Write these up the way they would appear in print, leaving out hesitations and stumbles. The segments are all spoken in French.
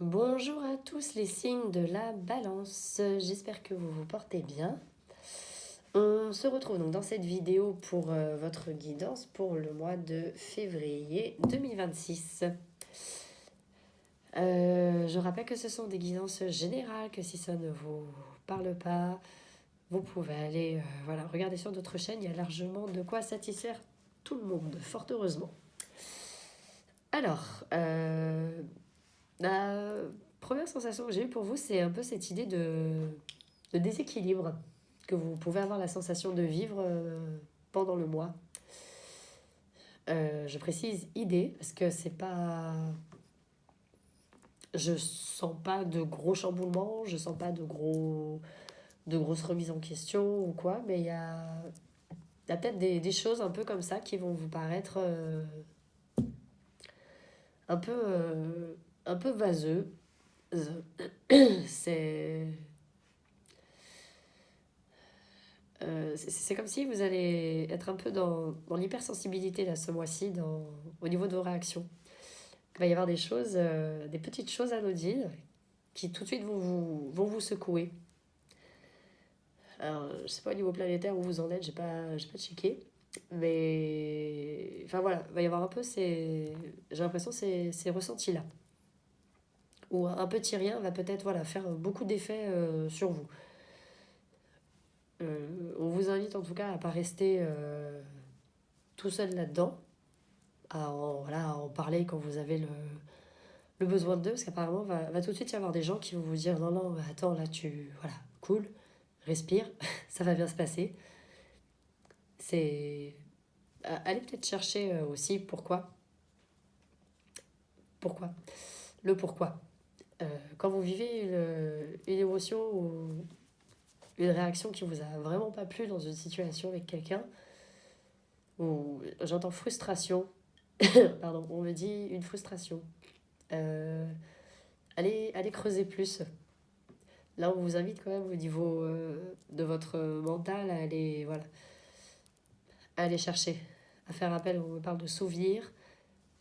Bonjour à tous les signes de la balance, j'espère que vous vous portez bien. On se retrouve donc dans cette vidéo pour votre guidance pour le mois de février 2026. Je rappelle que ce sont des guidances générales, que si ça ne vous parle pas, vous pouvez aller regarder sur d'autres chaînes, il y a largement de quoi satisfaire tout le monde, fort heureusement. Alors, la première sensation que j'ai eue pour vous, c'est un peu cette idée de déséquilibre que vous pouvez avoir la sensation de vivre pendant le mois. Je précise idée parce que c'est pas. Je sens pas de gros chamboulements, je sens pas de grosses remises en question ou quoi, mais il y a peut-être des choses un peu comme ça qui vont vous paraître un peu, un peu vaseux. C'est c'est comme si vous allez être un peu dans l'hypersensibilité là, ce mois-ci, au niveau de vos réactions. Il va y avoir des choses, des petites choses anodines qui tout de suite vont vous secouer. Alors, je sais pas au niveau planétaire où vous en êtes, j'ai pas checké. Mais enfin voilà, il va y avoir un peu j'ai l'impression ces ressentis-là. Ou un petit rien va peut-être faire beaucoup d'effets sur vous. On vous invite en tout cas à ne pas rester tout seul là-dedans, à en parler quand vous avez le besoin d'eux, parce qu'apparemment, va tout de suite y avoir des gens qui vont vous dire non, non, attends, là, voilà, cool, respire, ça va bien se passer. C'est. Allez peut-être chercher aussi pourquoi. Pourquoi Le pourquoi. Quand vous vivez une émotion ou une réaction qui vous a vraiment pas plu dans une situation avec quelqu'un, ou j'entends frustration, pardon, on me dit une frustration. Euh, allez creuser plus. Là, on vous invite quand même au niveau de votre mental à aller chercher, à faire appel. On me parle de souvenirs.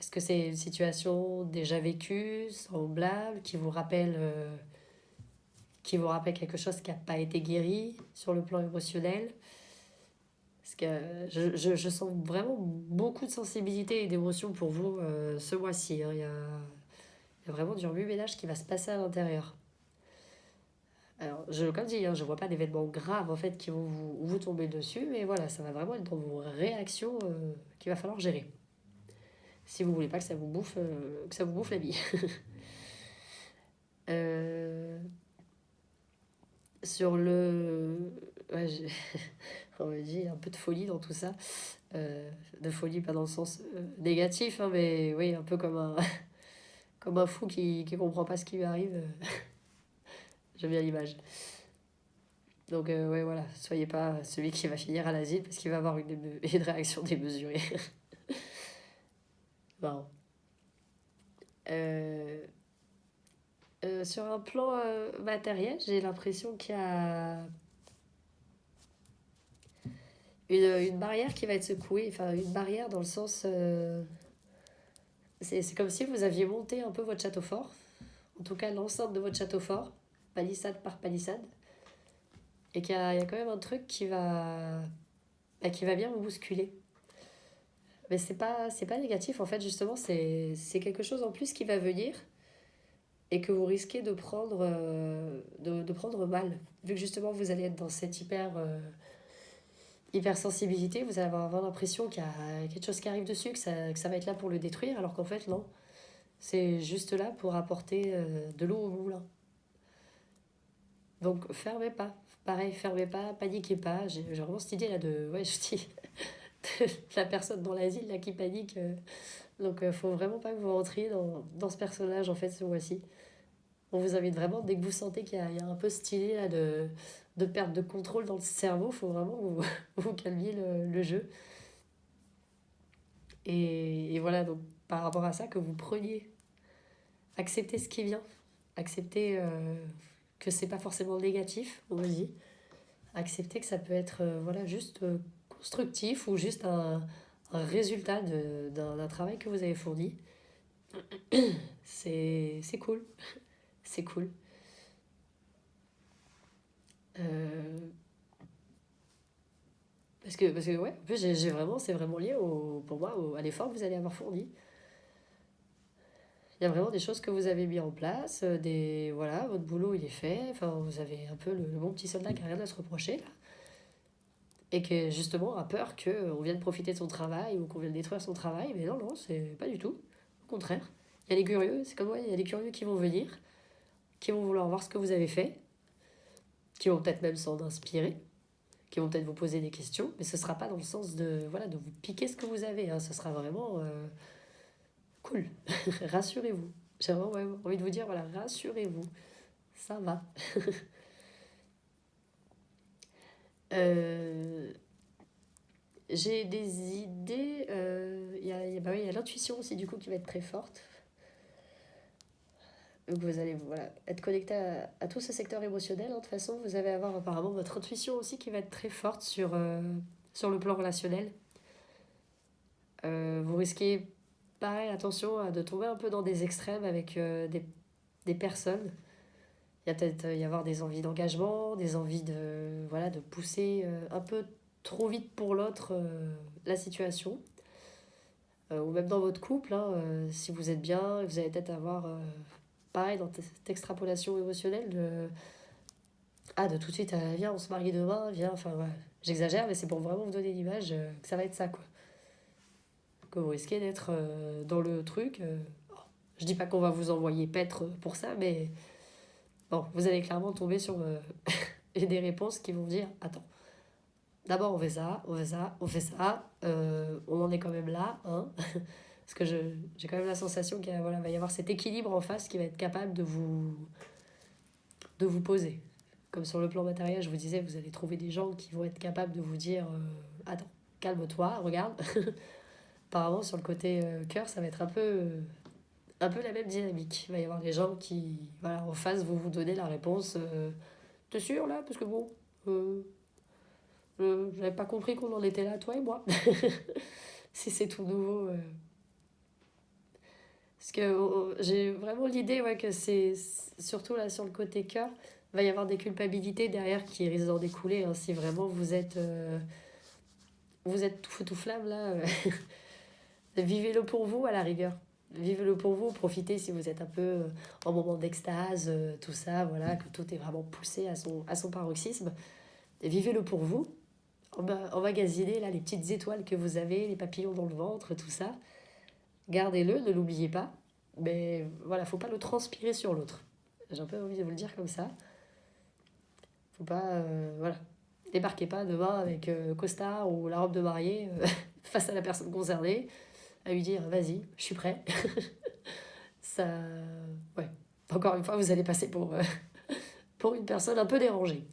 Est-ce que c'est une situation déjà vécue, semblable, qui vous rappelle quelque chose qui n'a pas été guéri sur le plan émotionnel? Parce que je sens vraiment beaucoup de sensibilité et d'émotion pour vous ce mois-ci, hein. Il y a vraiment du remue-ménage qui va se passer à l'intérieur. Alors, comme dit, hein, je ne vois pas d'événements graves en fait qui vont vous tomber dessus, mais voilà, ça va vraiment être dans vos réactions qu'il va falloir gérer. Si vous voulez pas que ça vous bouffe la vie. Euh, sur le. Ouais, on me dit un peu de folie dans tout ça. De folie, pas dans le sens négatif, hein, mais oui, un peu comme un fou qui comprend pas ce qui lui arrive. J'aime bien l'image. Donc, ouais, voilà, soyez pas celui qui va finir à l'asile parce qu'il va avoir une réaction démesurée. Marrant. Euh, sur un plan matériel, j'ai l'impression qu'il y a une barrière qui va être secouée. Enfin, une barrière dans le sens. C'est comme si vous aviez monté un peu votre château fort. En tout cas, l'enceinte de votre château fort, palissade par palissade. Et qu'il y a quand même un truc qui va bien vous bousculer. Mais c'est pas négatif, en fait, justement, c'est quelque chose en plus qui va venir et que vous risquez de prendre mal. Vu que justement, vous allez être dans cette hypersensibilité, vous allez avoir l'impression qu'il y a quelque chose qui arrive dessus, que ça va être là pour le détruire, alors qu'en fait, non. C'est juste là pour apporter de l'eau au moulin. Donc, fermez pas. Pareil, fermez pas, paniquez pas. J'ai vraiment cette idée là de. Ouais, je dis. De la personne dans l'asile là qui panique. Donc, faut vraiment pas que vous rentriez dans ce personnage en fait ce mois-ci. On vous invite vraiment, dès que vous sentez qu'il y a un peu cette idée là de perte de contrôle dans le cerveau, faut vraiment que vous, vous calmiez le jeu. Et voilà, donc par rapport à ça, que vous preniez, acceptez ce qui vient, acceptez que c'est pas forcément négatif, on me dit, acceptez que ça peut être juste constructif ou juste un résultat d'un travail que vous avez fourni. C'est cool. c'est cool. Euh, parce que ouais, en plus, j'ai vraiment, c'est vraiment lié pour moi à l'effort que vous allez avoir fourni. Il y a vraiment des choses que vous avez mis en place, voilà, votre boulot il est fait, enfin vous avez un peu le bon petit soldat qui n'a rien à se reprocher, là, et que justement a peur qu'on vienne profiter de son travail ou qu'on vienne détruire son travail, mais non, non, c'est pas du tout. Au contraire, il y a les curieux, c'est comme moi, il y a les curieux qui vont venir, qui vont vouloir voir ce que vous avez fait, qui vont peut-être même s'en inspirer, qui vont peut-être vous poser des questions, mais ce sera pas dans le sens de, voilà, de vous piquer ce que vous avez, hein, ce sera vraiment cool, rassurez-vous. J'ai vraiment envie de vous dire, voilà, rassurez-vous, ça va. Euh, j'ai des idées, bah oui, il y a l'intuition aussi du coup qui va être très forte. Donc vous allez voilà, être connecté à tout ce secteur émotionnel. Hein. De toute façon, vous allez avoir apparemment votre intuition aussi qui va être très forte sur le plan relationnel. Vous risquez, pareil, attention, de tomber un peu dans des extrêmes avec des personnes. Il y a peut-être y avoir des envies d'engagement, des envies voilà, de pousser un peu trop vite pour l'autre la situation. Ou même dans votre couple, hein, si vous êtes bien, vous allez peut-être avoir, pareil, dans cette extrapolation émotionnelle de tout de suite, viens, on se marie demain, viens, enfin, ouais, j'exagère, mais c'est pour vraiment vous donner l'image que ça va être ça, quoi. Que vous risquez d'être dans le truc. Je dis pas qu'on va vous envoyer paître pour ça, mais bon, vous allez clairement tomber sur des réponses qui vont dire, attends, d'abord on fait ça, on fait ça, on fait ça, on en est quand même là, hein. Parce que j'ai quand même la sensation qu'il voilà, va y avoir cet équilibre en face qui va être capable de vous poser. Comme sur le plan matériel, je vous disais, vous allez trouver des gens qui vont être capables de vous dire attends, calme-toi, regarde. Apparemment, sur le côté cœur, ça va être un peu la même dynamique. Il va y avoir des gens qui, voilà, en face, vont vous donner la réponse t'es sûr là? Parce que bon, j'avais pas compris qu'on en était là, toi et moi. Si c'est tout nouveau. Parce que j'ai vraiment l'idée ouais, que c'est surtout là sur le côté cœur, il va y avoir des culpabilités derrière qui risquent d'en découler. Hein, si vraiment vous êtes tout feu tout flamme là, vivez-le pour vous à la rigueur. Vivez-le pour vous, profitez si vous êtes un peu en moment d'extase, tout ça, voilà, que tout est vraiment poussé à son paroxysme. Et vivez-le pour vous, emmagasinez là les petites étoiles que vous avez, les papillons dans le ventre, tout ça. Gardez-le, ne l'oubliez pas. Mais voilà, faut pas le transpirer sur l'autre. J'ai un peu envie de vous le dire comme ça. Faut pas, voilà. Débarquez pas demain avec costard ou la robe de mariée face à la personne concernée, à lui dire vas-y, je suis prêt. Ça, ouais. Encore une fois, vous allez passer pour une personne un peu dérangée.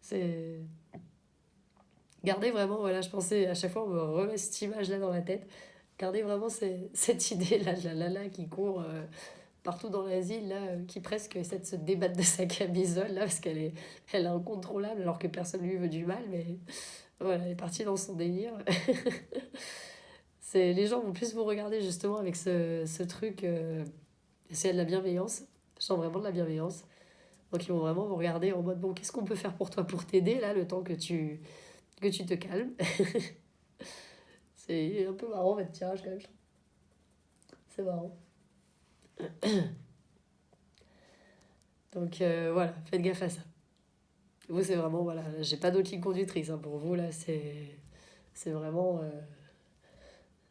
C'est gardez vraiment, voilà, je pensais à chaque fois on me remet cette image là dans la tête. Gardez vraiment cette idée là, de la lala qui court partout dans l'asile, là, qui presque essaie de se débattre de sa camisole, là, parce elle est incontrôlable, alors que personne lui veut du mal, mais voilà, elle est partie dans son délire. Les gens vont plus vous regarder, justement, avec ce truc, c'est de la bienveillance, je sens vraiment de la bienveillance. Donc ils vont vraiment vous regarder en mode, bon, qu'est-ce qu'on peut faire pour toi pour t'aider, là, le temps que tu te calmes. C'est un peu marrant, votre tirage, quand même. C'est marrant. Donc voilà, faites gaffe à ça. Vous, c'est vraiment, voilà, j'ai pas d'autre ligne conductrice hein, pour vous, là, c'est vraiment.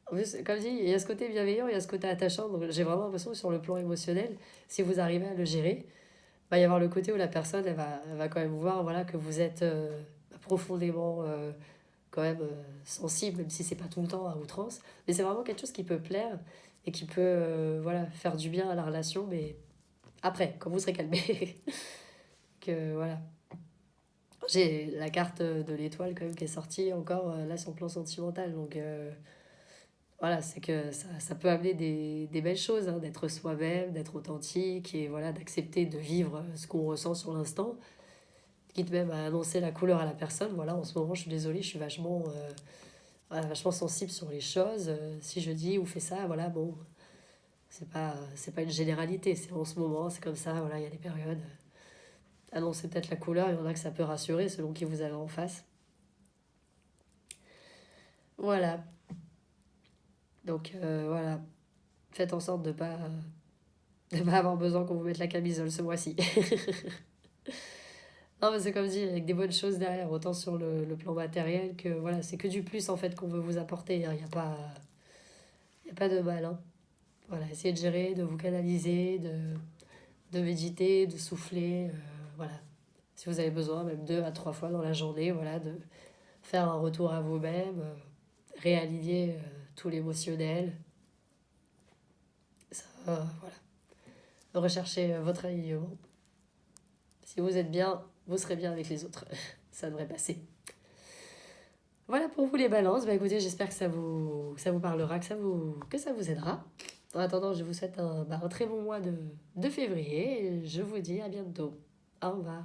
En plus, comme je dis, il y a ce côté bienveillant, il y a ce côté attachant, donc j'ai vraiment l'impression que sur le plan émotionnel, si vous arrivez à le gérer, il va y avoir le côté où la personne, elle va quand même voir voilà, que vous êtes profondément quand même sensible, même si c'est pas tout le temps à outrance. Mais c'est vraiment quelque chose qui peut plaire et qui peut voilà, faire du bien à la relation, mais après, quand vous serez calmé. Que voilà. J'ai la carte de l'étoile quand même qui est sortie encore là sur le plan sentimental. Donc voilà, c'est que ça peut amener des belles choses, hein, d'être soi-même, d'être authentique et voilà, d'accepter de vivre ce qu'on ressent sur l'instant. Quitte même à annoncer la couleur à la personne. Voilà, en ce moment, je suis désolée, je suis vachement sensible sur les choses. Si je dis ou fais ça, voilà, bon, C'est pas une généralité, c'est en ce moment, c'est comme ça, voilà, il y a des périodes. Annoncez peut-être la couleur, il y en a que ça peut rassurer selon qui vous avez en face. Voilà, donc voilà, faites en sorte de pas avoir besoin qu'on vous mette la camisole ce mois-ci. Non, mais c'est comme dit, avec des bonnes choses derrière, autant sur le plan matériel que voilà, c'est que du plus en fait qu'on veut vous apporter, hein. Y a pas de mal, hein. Voilà, essayez de gérer, de vous canaliser, de méditer, de souffler, voilà. Si vous avez besoin, même 2 à 3 fois dans la journée, voilà, de faire un retour à vous-même, réaligner tout l'émotionnel. Ça, voilà. Recherchez votre alignement. Si vous êtes bien, vous serez bien avec les autres. Ça devrait passer. Voilà pour vous les balances. Bah écoutez, j'espère que ça vous parlera, que ça vous aidera. En attendant, je vous souhaite un très bon mois de février. Je vous dis à bientôt. Au revoir.